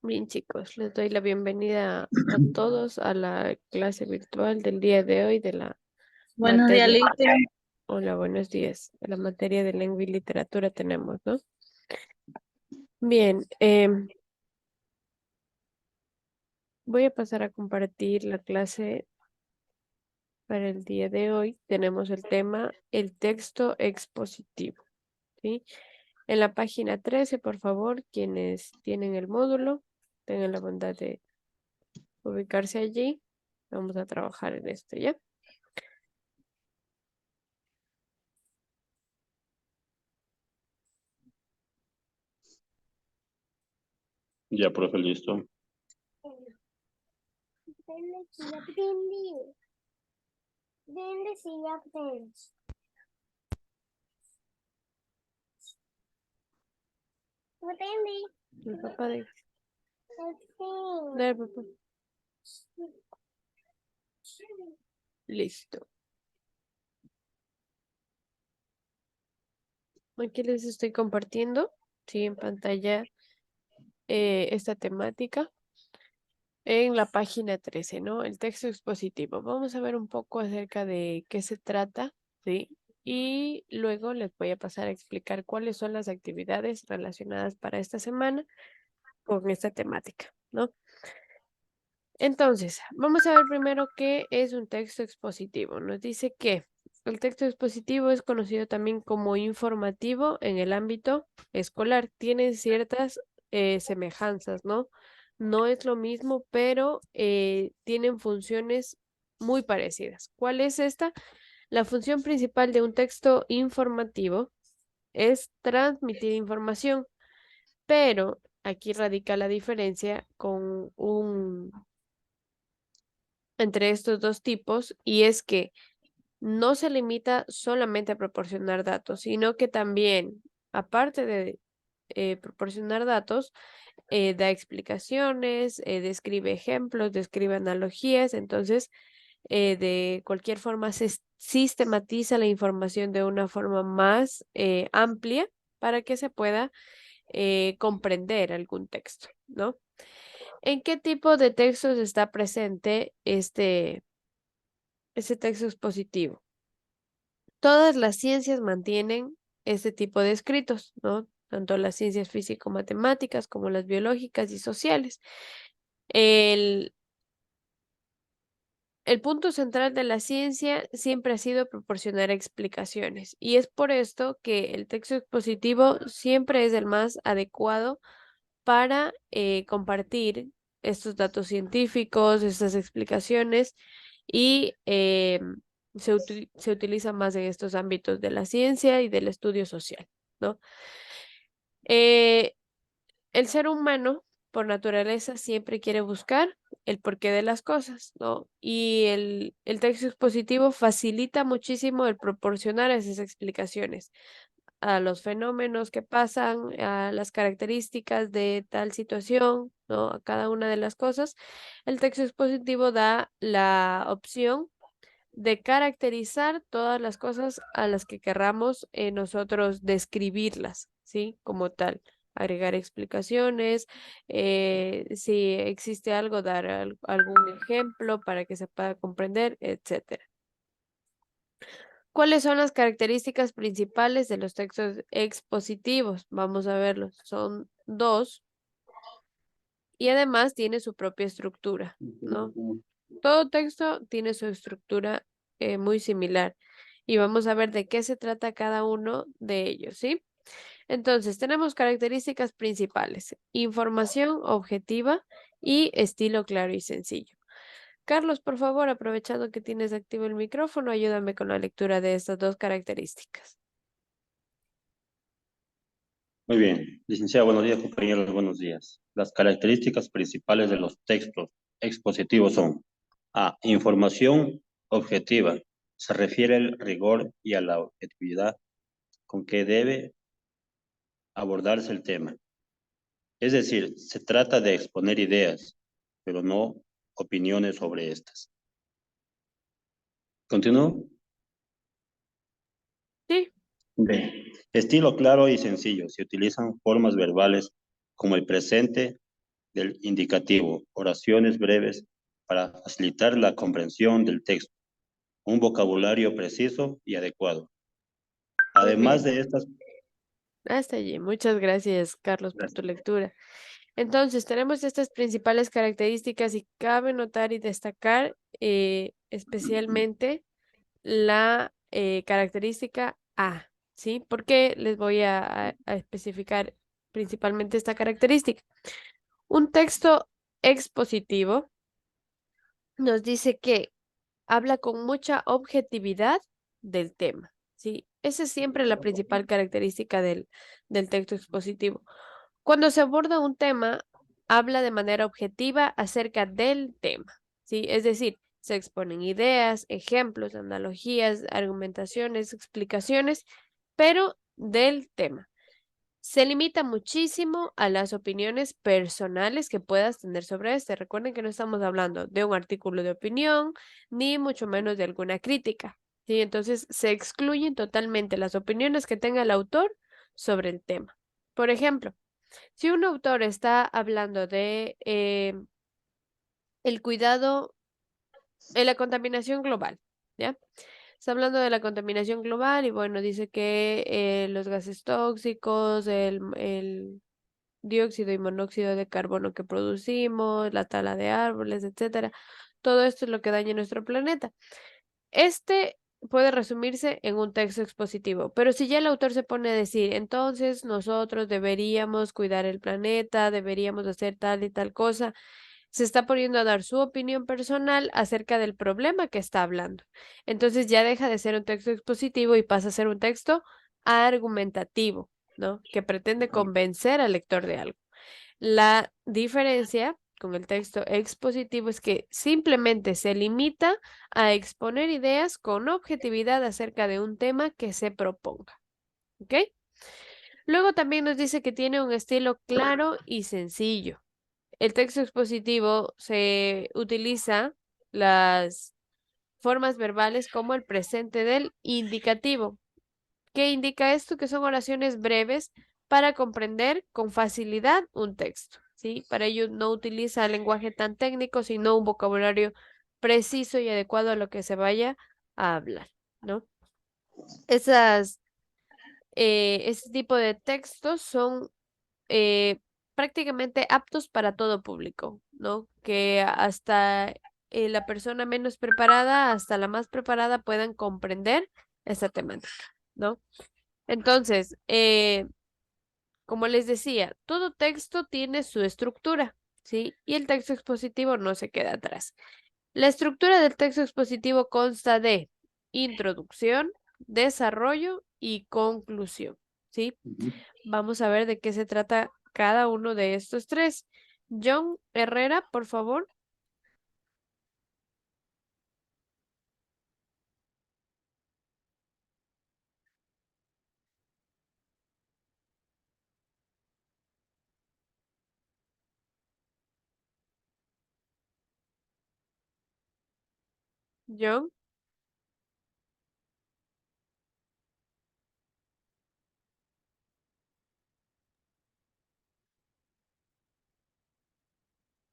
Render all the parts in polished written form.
Bien, chicos, les doy la bienvenida a todos a la clase virtual del día de hoy de la Buenos días, materia. Lice. Hola, buenos días. De la materia de lengua y literatura tenemos, ¿no? Bien, voy a pasar a compartir la clase para el día de hoy. Tenemos el tema, el texto expositivo, ¿sí? En la página 13, por favor, quienes tienen el módulo, tengan la bondad de ubicarse allí. Vamos a trabajar en esto, ¿ya? Ya, profe, listo. Dile que ya aprendí. Dile si ya aprendí. Aprendí. El papá de... Aprendí. Dale, papá. Listo. Aquí les estoy compartiendo, sí, en pantalla esta temática en la página 13, ¿no? El texto expositivo. Vamos a ver un poco acerca de qué se trata, ¿sí? Y luego les voy a pasar a explicar cuáles son las actividades relacionadas para esta semana con esta temática, ¿no? Entonces, vamos a ver primero qué es un texto expositivo. Nos dice que el texto expositivo es conocido también como informativo en el ámbito escolar. Tiene ciertas semejanzas, ¿no? No es lo mismo, pero tienen funciones muy parecidas. ¿Cuál es esta? La función principal de un texto informativo es transmitir información, pero aquí radica la diferencia con entre estos dos tipos, y es que no se limita solamente a proporcionar datos, sino que también, aparte de proporcionar datos, da explicaciones, describe ejemplos, describe analogías. Entonces, de cualquier forma se sistematiza la información de una forma más amplia para que se pueda comprender algún texto, ¿no? ¿En qué tipo de textos está presente este texto expositivo? Todas las ciencias mantienen este tipo de escritos, ¿no? Tanto las ciencias físico-matemáticas como las biológicas y sociales. El, el punto central de la ciencia siempre ha sido proporcionar explicaciones, y es por esto que el texto expositivo siempre es el más adecuado para compartir estos datos científicos, estas explicaciones, y se utiliza más en estos ámbitos de la ciencia y del estudio social, ¿no? Eh, el ser humano, por naturaleza, siempre quiere buscar el porqué de las cosas, ¿no? Y el texto expositivo facilita muchísimo el proporcionar esas explicaciones a los fenómenos que pasan, a las características de tal situación, ¿no? A cada una de las cosas. El texto expositivo da la opción de caracterizar todas las cosas a las que querramos nosotros describirlas, ¿sí? Como tal. Agregar explicaciones, si existe algo, dar algún ejemplo para que se pueda comprender, etcétera. ¿Cuáles son las características principales de los textos expositivos? Vamos a verlos. Son dos, y además tiene su propia estructura, ¿no? Todo texto tiene su estructura muy similar, y vamos a ver de qué se trata cada uno de ellos, ¿sí? Entonces, tenemos características principales: información objetiva y estilo claro y sencillo. Carlos, por favor, aprovechando que tienes activo el micrófono, ayúdame con la lectura de estas dos características. Muy bien. Licenciada, buenos días, compañeros, buenos días. Las características principales de los textos expositivos son: A. Información objetiva. Se refiere al rigor y a la objetividad con que debe abordarse el tema. Es decir, se trata de exponer ideas, pero no opiniones sobre estas. ¿Continúo? Sí, B. Estilo claro y sencillo. Se utilizan formas verbales como el presente del indicativo, oraciones breves para facilitar la comprensión del texto, un vocabulario preciso y adecuado. Muy Además bien. de estas, Hasta allí. Muchas gracias, Carlos, por tu lectura. Entonces, tenemos estas principales características y cabe notar y destacar especialmente la característica A, ¿sí? Porque les voy a especificar principalmente esta característica. Un texto expositivo nos dice que habla con mucha objetividad del tema, ¿sí? Esa es siempre la principal característica del texto expositivo. Cuando se aborda un tema, habla de manera objetiva acerca del tema, ¿sí? Es decir, se exponen ideas, ejemplos, analogías, argumentaciones, explicaciones, pero del tema. Se limita muchísimo a las opiniones personales que puedas tener sobre este. Recuerden que no estamos hablando de un artículo de opinión, ni mucho menos de alguna crítica, ¿sí? Entonces, se excluyen totalmente las opiniones que tenga el autor sobre el tema. Por ejemplo, si un autor está hablando de el cuidado, de la contaminación global, ¿ya? Está hablando de la contaminación global y bueno, dice que los gases tóxicos, el dióxido y monóxido de carbono que producimos, la tala de árboles, etcétera, todo esto es lo que daña nuestro planeta. Este puede resumirse en un texto expositivo, pero si ya el autor se pone a decir, entonces nosotros deberíamos cuidar el planeta, deberíamos hacer tal y tal cosa, se está poniendo a dar su opinión personal acerca del problema que está hablando. Entonces ya deja de ser un texto expositivo y pasa a ser un texto argumentativo, ¿no? Que pretende convencer al lector de algo. La diferencia con el texto expositivo es que simplemente se limita a exponer ideas con objetividad acerca de un tema que se proponga. ¿Ok? Luego también nos dice que tiene un estilo claro y sencillo. El texto expositivo se utiliza las formas verbales como el presente del indicativo. ¿Qué indica esto? Que son oraciones breves para comprender con facilidad un texto, ¿sí? Para ello no utiliza lenguaje tan técnico, sino un vocabulario preciso y adecuado a lo que se vaya a hablar, ¿no? Ese tipo de textos son eh, prácticamente aptos para todo público, ¿no? Que hasta la persona menos preparada, hasta la más preparada puedan comprender esta temática, ¿no? Entonces, como les decía, todo texto tiene su estructura, ¿sí? Y el texto expositivo no se queda atrás. La estructura del texto expositivo consta de introducción, desarrollo y conclusión, ¿sí? Vamos a ver de qué se trata cada uno de estos tres. John Herrera, por favor. John,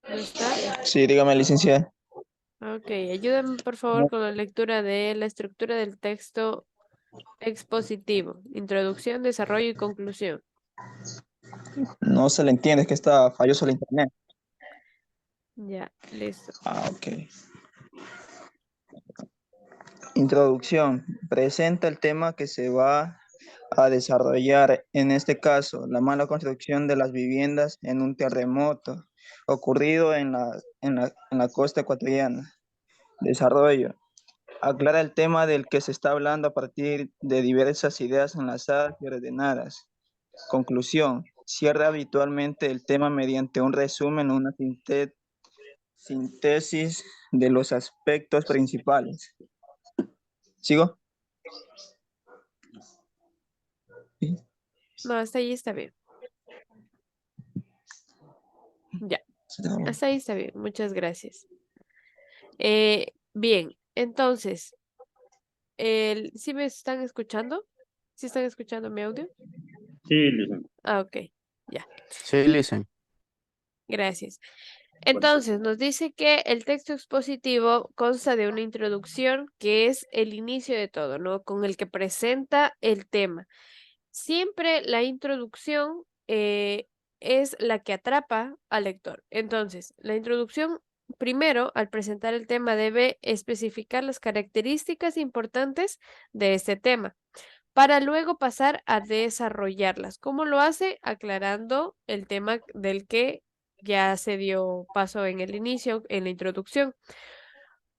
¿no está? Sí, dígame, licenciada. Ok, ayúdame por favor con la lectura de la estructura del texto expositivo. Introducción, desarrollo y conclusión. No se le entiende, es que está falloso el internet. Ya, listo. Ok. Introducción. Presenta el tema que se va a desarrollar, en este caso, la mala construcción de las viviendas en un terremoto ocurrido en la costa ecuatoriana. Desarrollo. Aclara el tema del que se está hablando a partir de diversas ideas enlazadas y ordenadas. Conclusión. Cierra habitualmente el tema mediante un resumen o una síntesis de los aspectos principales. ¿Sigo? Sí. No, hasta ahí está bien. Ya, hasta ahí está bien. Muchas gracias. Bien, entonces, ¿sí me están escuchando? ¿Sí están escuchando mi audio? sí, licenciado. Ah, ok, ya. Sí, listen. Gracias. Entonces, nos dice que el texto expositivo consta de una introducción que es el inicio de todo, ¿no? Con el que presenta el tema. Siempre la introducción es la que atrapa al lector. Entonces, la introducción, primero, al presentar el tema, debe especificar las características importantes de este tema, para luego pasar a desarrollarlas. ¿Cómo lo hace? Aclarando el tema del que ya se dio paso en el inicio, en la introducción.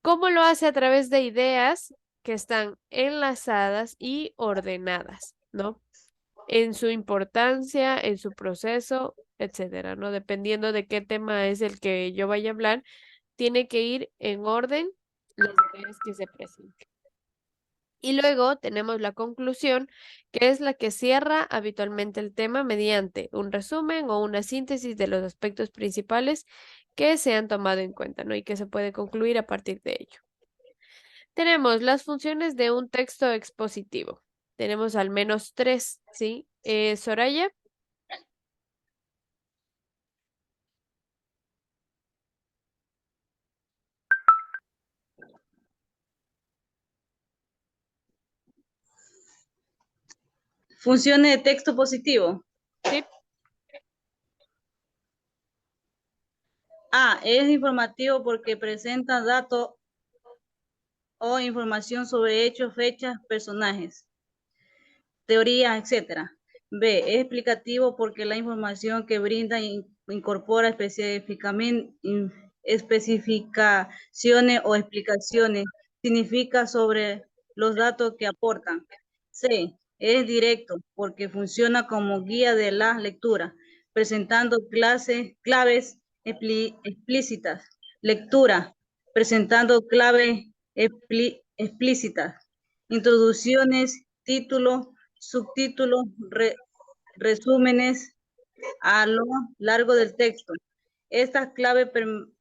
¿Cómo lo hace? A través de ideas que están enlazadas y ordenadas, ¿no? En su importancia, en su proceso, etcétera, ¿no? Dependiendo de qué tema es el que yo vaya a hablar, tiene que ir en orden las ideas que se presenten. Y luego tenemos la conclusión, que es la que cierra habitualmente el tema mediante un resumen o una síntesis de los aspectos principales que se han tomado en cuenta, ¿no? Y que se puede concluir a partir de ello. Tenemos las funciones de un texto expositivo. Tenemos al menos 3, ¿sí? Soraya. Funciones de texto positivo. Sí. A. Es informativo porque presenta datos o información sobre hechos, fechas, personajes, teorías, etc. B. Es explicativo porque la información que brinda incorpora especificaciones o explicaciones, significa sobre los datos que aportan. C. Es directo porque funciona como guía de la lectura, presentando claves explícitas. Lectura, presentando claves explícitas. Introducciones, títulos, subtítulos, resúmenes a lo largo del texto. Estas claves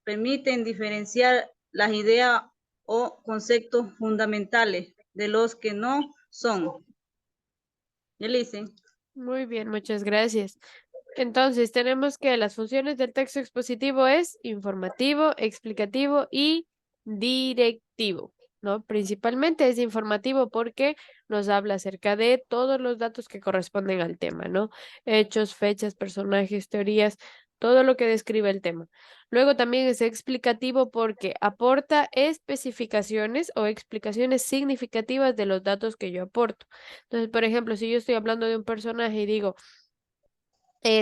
permiten diferenciar las ideas o conceptos fundamentales de los que no son. Yelice. Muy bien, muchas gracias. Entonces, tenemos que las funciones del texto expositivo es informativo, explicativo y directivo, ¿no? Principalmente es informativo porque nos habla acerca de todos los datos que corresponden al tema, ¿no? Hechos, fechas, personajes, teorías, todo lo que describe el tema. Luego también es explicativo porque aporta especificaciones o explicaciones significativas de los datos que yo aporto. Entonces, por ejemplo, si yo estoy hablando de un personaje y digo,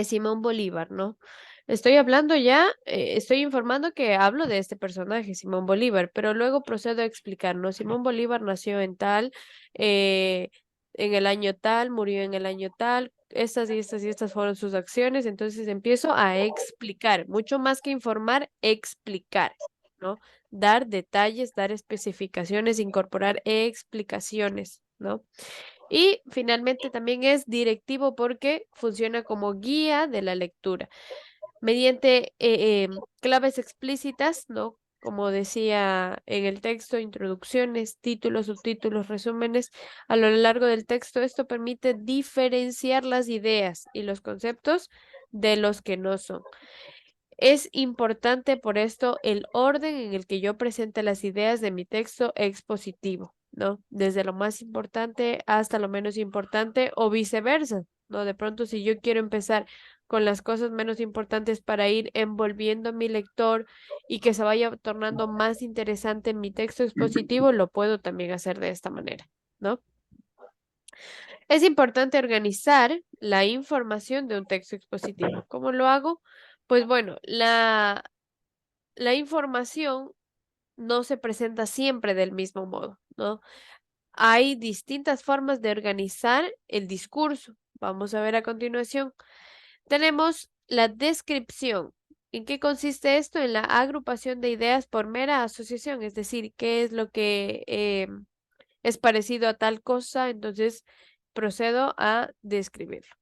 Simón Bolívar, ¿no? Estoy hablando ya, estoy informando que hablo de este personaje, Simón Bolívar, pero luego procedo a explicar, ¿no? Simón Bolívar nació en tal, eh, en el año tal, murió en el año tal, estas y estas y estas fueron sus acciones, entonces empiezo a explicar, mucho más que informar, explicar, ¿no? Dar detalles, dar especificaciones, incorporar explicaciones, ¿no? Y finalmente también es directivo porque funciona como guía de la lectura. Mediante claves explícitas, ¿no? Como decía en el texto, introducciones, títulos, subtítulos, resúmenes, a lo largo del texto, esto permite diferenciar las ideas y los conceptos de los que no son. Es importante por esto el orden en el que yo presente las ideas de mi texto expositivo, ¿no? Desde lo más importante hasta lo menos importante o viceversa, ¿no? De pronto, si yo quiero empezar con las cosas menos importantes para ir envolviendo a mi lector y que se vaya tornando más interesante en mi texto expositivo, lo puedo también hacer de esta manera, ¿no? Es importante organizar la información de un texto expositivo. ¿Cómo lo hago? Pues bueno, la información no se presenta siempre del mismo modo, ¿no? Hay distintas formas de organizar el discurso. Vamos a ver a continuación. Tenemos la descripción. ¿En qué consiste esto? En la agrupación de ideas por mera asociación, es decir, qué es lo que es parecido a tal cosa, entonces procedo a describirlo.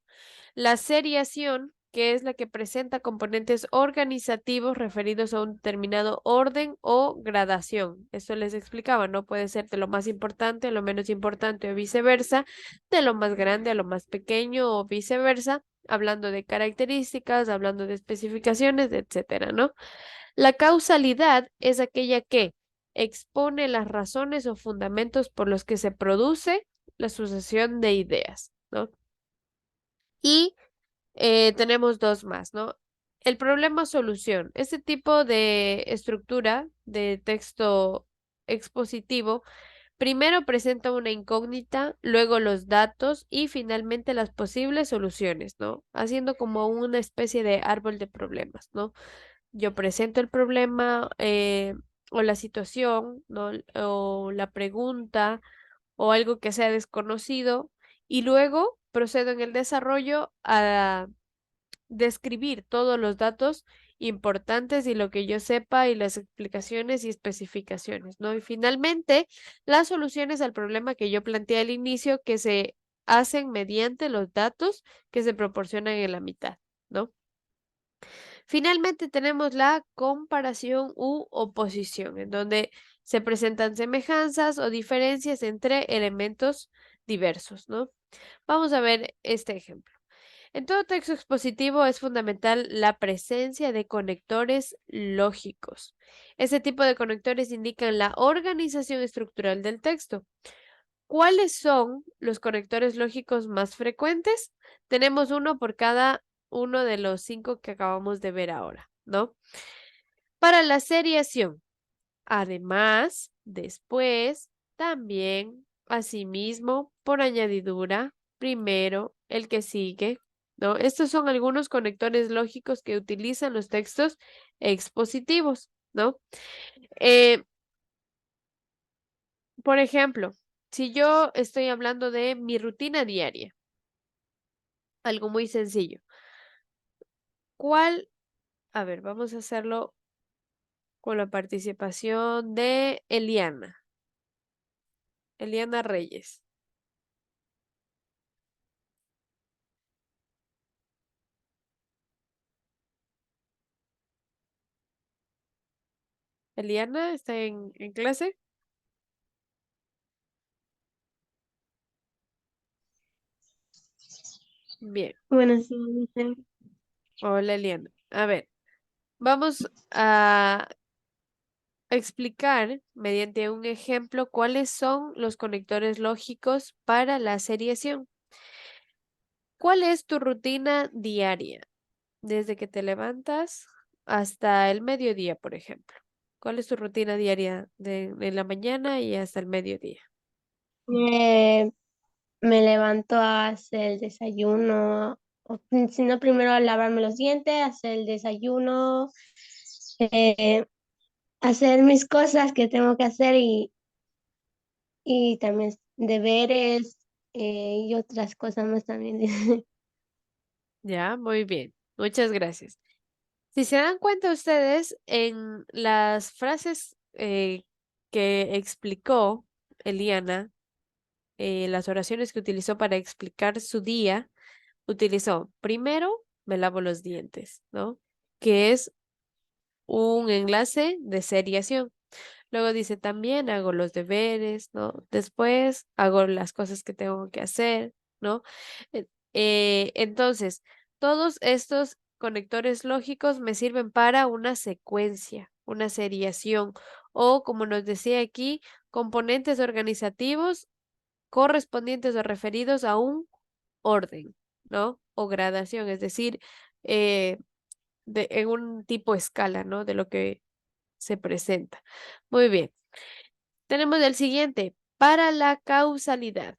La seriación, que es la que presenta componentes organizativos referidos a un determinado orden o gradación. Eso les explicaba, no puede ser de lo más importante a lo menos importante o viceversa, de lo más grande a lo más pequeño o viceversa, hablando de características, hablando de especificaciones, etcétera, ¿no? La causalidad es aquella que expone las razones o fundamentos por los que se produce la sucesión de ideas, ¿no? Y tenemos dos más, ¿no? El problema-solución. Este tipo de estructura de texto expositivo primero presenta una incógnita, luego los datos y finalmente las posibles soluciones, ¿no? Haciendo como una especie de árbol de problemas, ¿no? Yo presento el problema o la situación, ¿no? O la pregunta o algo que sea desconocido y luego procedo en el desarrollo a describir todos los datos importantes y lo que yo sepa y las explicaciones y especificaciones, ¿no? Y finalmente, las soluciones al problema que yo planteé al inicio que se hacen mediante los datos que se proporcionan en la mitad, ¿no? Finalmente tenemos la comparación u oposición, en donde se presentan semejanzas o diferencias entre elementos diversos, ¿no? Vamos a ver este ejemplo. En todo texto expositivo es fundamental la presencia de conectores lógicos. Este tipo de conectores indican la organización estructural del texto. ¿Cuáles son los conectores lógicos más frecuentes? Tenemos uno por cada uno de los 5 que acabamos de ver ahora, ¿no? Para la seriación, además, después, también, asimismo, por añadidura, primero, el que sigue, ¿no? Estos son algunos conectores lógicos que utilizan los textos expositivos, ¿no? Eh, por ejemplo, si yo estoy hablando de mi rutina diaria, algo muy sencillo. ¿Cuál? A ver, vamos a hacerlo con la participación de Eliana. Eliana Reyes. Eliana, ¿está en clase? Bien. Buenos días. Hola, Eliana. A ver, vamos a explicar mediante un ejemplo cuáles son los conectores lógicos para la seriación. ¿Cuál es tu rutina diaria? Desde que te levantas hasta el mediodía, por ejemplo. ¿Cuál es tu rutina diaria de la mañana y hasta el mediodía? Me, me levanto a hacer el desayuno, o si no, primero a lavarme los dientes, hacer el desayuno, eh, hacer mis cosas que tengo que hacer y también deberes y otras cosas más también. Ya, muy bien. Muchas gracias. Si se dan cuenta ustedes, en las frases que explicó Eliana, las oraciones que utilizó para explicar su día, utilizó primero, me lavo los dientes, ¿no? Que es un enlace de seriación. Luego dice también hago los deberes, ¿no? Después hago las cosas que tengo que hacer, ¿no? Eh, entonces, todos estos conectores lógicos me sirven para una secuencia, una seriación o, como nos decía aquí, componentes organizativos correspondientes o referidos a un orden, ¿no? O gradación, es decir, eh, en un tipo escala, ¿no? De lo que se presenta. Muy bien. Tenemos el siguiente, para la causalidad.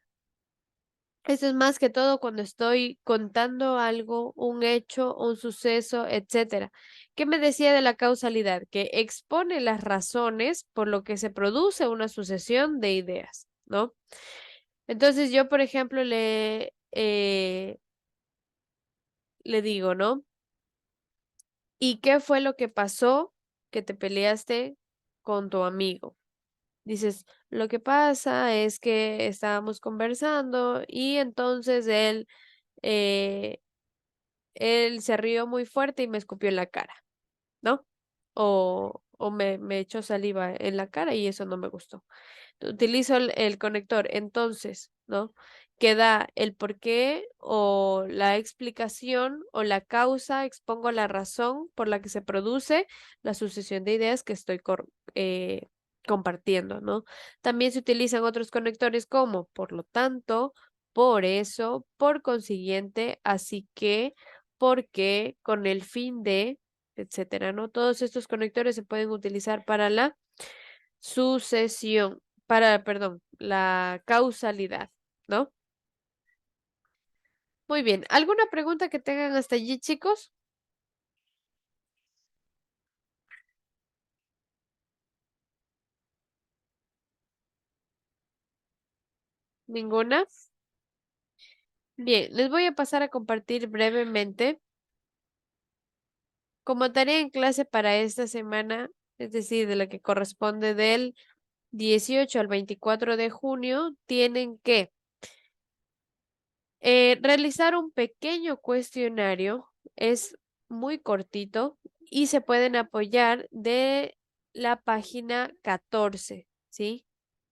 Esto es más que todo cuando estoy contando algo, un hecho, un suceso, etcétera. ¿Qué me decía de la causalidad? Que expone las razones por lo que se produce una sucesión de ideas, ¿no? Entonces yo, por ejemplo, le digo, ¿no? ¿Y qué fue lo que pasó que te peleaste con tu amigo? Dices, lo que pasa es que estábamos conversando y entonces él eh, él se rió muy fuerte y me escupió en la cara, ¿no? O me echó saliva en la cara y eso no me gustó. Utilizo el conector, entonces, ¿no? Que da el porqué o la explicación o la causa, expongo la razón por la que se produce la sucesión de ideas que estoy compartiendo, ¿no? También se utilizan otros conectores como, por lo tanto, por eso, por consiguiente, así que, porque, con el fin de, etcétera, ¿no? Todos estos conectores se pueden utilizar para la sucesión, perdón, la causalidad, ¿no? Muy bien. ¿Alguna pregunta que tengan hasta allí, chicos? ¿Ninguna? Bien, les voy a pasar a compartir brevemente como tarea en clase para esta semana, es decir, de la que corresponde del 18 al 24 de junio, tienen que realizar un pequeño cuestionario, es muy cortito y se pueden apoyar de la página 14, ¿sí?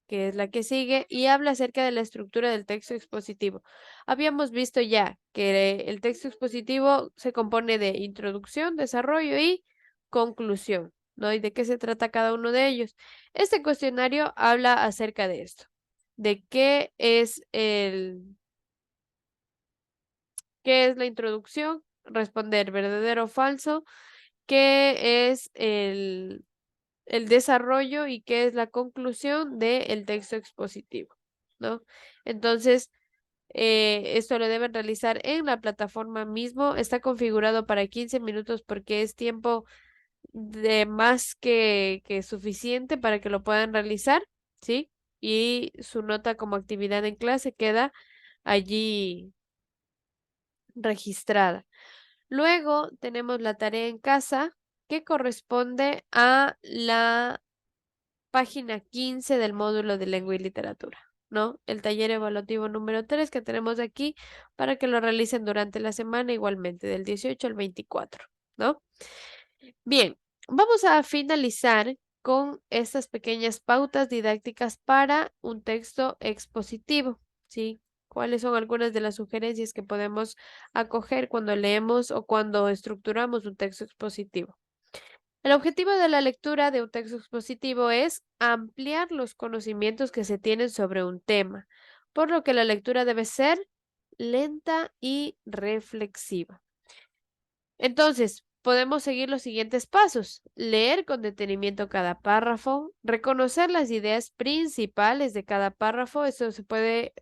Que es la que sigue y habla acerca de la estructura del texto expositivo. Habíamos visto ya que el texto expositivo se compone de introducción, desarrollo y conclusión, ¿no? ¿Y de qué se trata cada uno de ellos? Este cuestionario habla acerca de esto, de qué es la introducción, responder verdadero o falso, qué es el desarrollo y qué es la conclusión del texto expositivo, ¿no? Entonces, esto lo deben realizar en la plataforma mismo. Está configurado para 15 minutos porque es tiempo de más que suficiente para que lo puedan realizar, ¿sí? Y su nota como actividad en clase queda allí registrada. Luego tenemos la tarea en casa que corresponde a la página 15 del módulo de lengua y literatura, ¿no? El taller evaluativo número 3 que tenemos aquí para que lo realicen durante la semana igualmente, del 18 al 24, ¿no? Bien, vamos a finalizar con estas pequeñas pautas didácticas para un texto expositivo, ¿sí? ¿Cuáles son algunas de las sugerencias que podemos acoger cuando leemos o cuando estructuramos un texto expositivo? El objetivo de la lectura de un texto expositivo es ampliar los conocimientos que se tienen sobre un tema, por lo que la lectura debe ser lenta y reflexiva. Entonces, podemos seguir los siguientes pasos. Leer con detenimiento cada párrafo, reconocer las ideas principales de cada párrafo. Eso se puede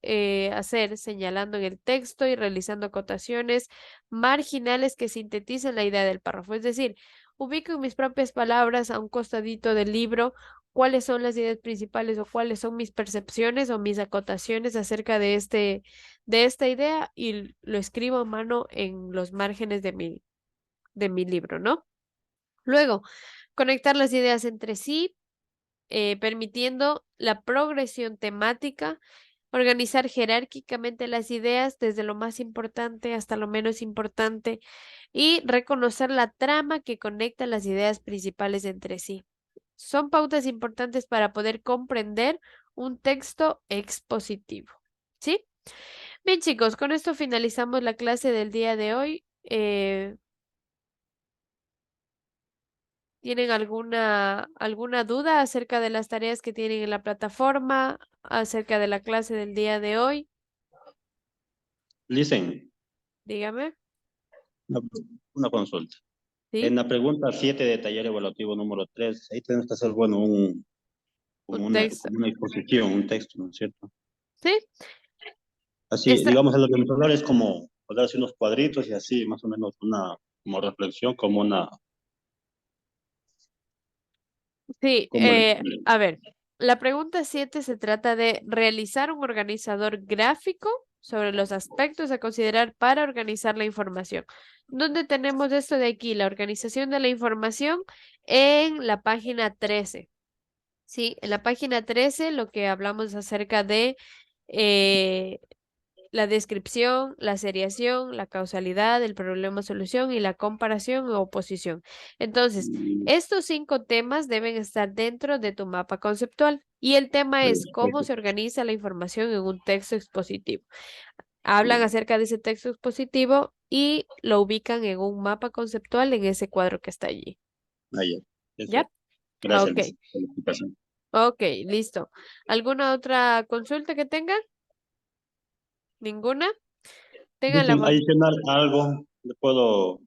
hacer señalando en el texto y realizando acotaciones marginales que sinteticen la idea del párrafo. Es decir, ubico en mis propias palabras a un costadito del libro cuáles son las ideas principales o cuáles son mis percepciones o mis acotaciones acerca de esta idea y lo escribo a mano en los márgenes de mi libro, ¿no? Luego, conectar las ideas entre sí, permitiendo la progresión temática, organizar jerárquicamente las ideas desde lo más importante hasta lo menos importante y reconocer la trama que conecta las ideas principales entre sí. Son pautas importantes para poder comprender un texto expositivo, ¿sí? Bien, chicos, con esto finalizamos la clase del día de hoy. ¿Tienen alguna duda acerca de las tareas que tienen en la plataforma, acerca de la clase del día de hoy? Listen, Dígame. una, una consulta. En ¿Sí? la pregunta 7 de taller evaluativo número 3, ahí tenemos que hacer, bueno, Un texto. como una exposición, un texto, ¿no es cierto? ¿Sí? Así, Está, digamos, el organizador es como poner así unos cuadritos y así, más o menos como reflexión, sí, como a ver, la pregunta 7 se trata de realizar un organizador gráfico sobre los aspectos a considerar para organizar la información. ¿Dónde tenemos esto de aquí? La organización de la información en la página 13. Sí, en la página 13 lo que hablamos acerca de eh, la descripción, la seriación, la causalidad, el problema-solución y la comparación o oposición. Entonces, estos 5 temas deben estar dentro de tu mapa conceptual y el tema es cómo se organiza la información en un texto expositivo. Hablan acerca de ese texto expositivo y lo ubican en un mapa conceptual en ese cuadro que está allí. Ya. ¿Ya? Gracias, Ok. Liz, por la explicación. Ok, listo. ¿Alguna otra consulta que tengan? ¿Ninguna? Tengan la voz. Adicional algo, le puedo,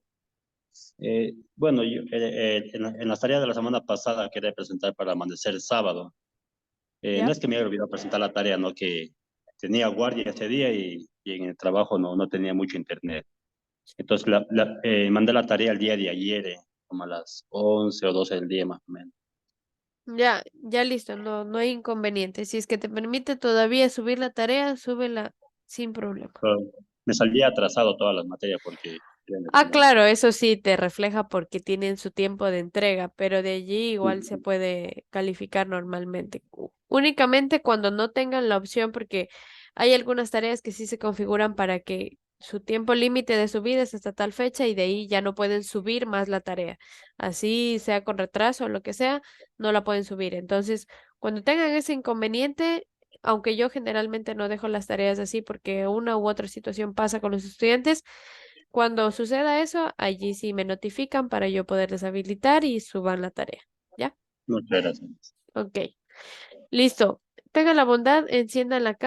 bueno, yo, en las tareas de la semana pasada quería presentar para amanecer el sábado. No ¿Ya? es que me haya olvidado presentar la tarea, no que tenía guardia ese día y en el trabajo no tenía mucho internet. Entonces mandé la tarea el día de ayer, como a las 11 o 12 del día más o menos. Ya listo, no hay inconveniente. Si es que te permite todavía subir la tarea, súbela sin problema. Pero me salía atrasado todas las materias porque Ah, claro, eso sí te refleja porque tienen su tiempo de entrega, pero de allí igual se puede calificar normalmente. Únicamente cuando no tengan la opción, porque hay algunas tareas que sí se configuran para que su tiempo límite de subida es hasta tal fecha y de ahí ya no pueden subir más la tarea. Así sea con retraso o lo que sea, no la pueden subir. Entonces, cuando tengan ese inconveniente, aunque yo generalmente no dejo las tareas así porque una u otra situación pasa con los estudiantes, cuando suceda eso, allí sí me notifican para yo poderles habilitar y suban la tarea. ¿Ya? Muchas gracias. Ok. Listo. Tengan la bondad, enciendan la cámara.